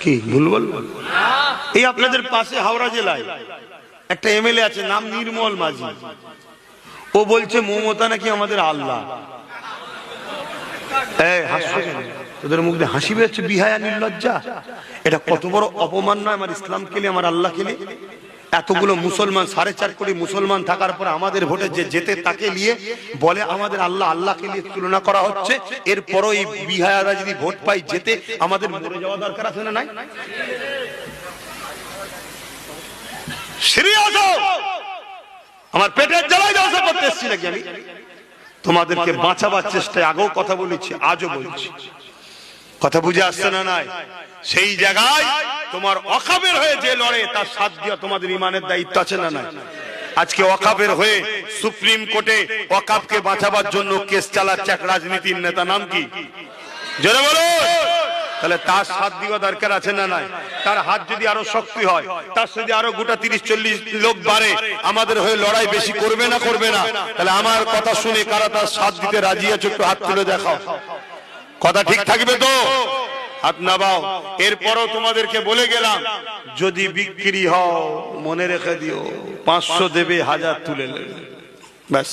কি ভুল বলবো? এই আপনাদের পাশে হাওড়া জেলায় একটা এমএলএ আছে, নাম নির্মল মাঝি। ও বলছে মমতা নাকি আমাদের আল্লাহ। তোদের মুখ দিয়ে হাসি বেরোচ্ছে, বিহায়া নির্লজ্জা। এটা কত বড় অপমান নয় আমার ইসলামকে নিয়ে, আমার আল্লাহকে নিয়ে? এতগুলো মুসলমান, 4.5 কোটি মুসলমান থাকার পর আমাদের ভোটে যে যেতে তাকে নিয়ে বলে আমাদের আল্লাহ, আল্লাহকে নিয়ে তুলনা করা হচ্ছে। এরপরও এই বিহায়ারা যদি ভোট পাই যেতে, আমাদের মরে যাওয়া দরকার আছে না নাই? সিরিয়াস হও, আমার পেটের জ্বালায় দশা করতে এসেছি নাকি আমি? তোমাদেরকে বাঁচাবার চেষ্টায় আগেও কথা বলেছি, আজও বলছি। কথা বুঝে আসছে না নাই? সেই জায়গায় তোমার ওয়াকাফের হয়ে যে লড়ে তার সাথ দিয়া তোমাদের ইমানের দায়িত্ব আছে না নাই? আজকে ওয়াকাফের হয়ে সুপ্রিম কোর্টে ওয়াকাফকে বাঁচাবার জন্য কেস চালাচ্ছে এক রাজনীতির নেতা, নাম কি? জোরে বলো। তাহলে তার সাথ দেওয়া দরকার আছে না নাই? তার হাত যদি আরো শক্তি হয়, তার যদি আরো গোটা 30-40 লোক বাড়ে, আমাদের হয়ে লড়াই বেশি করবে না করবে না? তাহলে আমার কথা শুনে কারা তার সাথ দিতে রাজি আছে একটু হাত তুলে দেখাও। কথা ঠিক থাকবে তো? হাত নামাও। এরপরও তোমাদেরকে বলে গেলাম, যদি বিক্রি হও মনে রেখে দিও 500 দেবে, 1000 তুলে নেবে, ব্যাস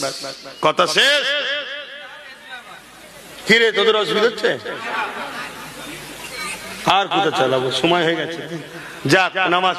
কথা শেষ। কি রে তোদের অসুবিধা হচ্ছে? আর কোথা চালাবো, সময় হয়ে গেছে। যাক, নামাজ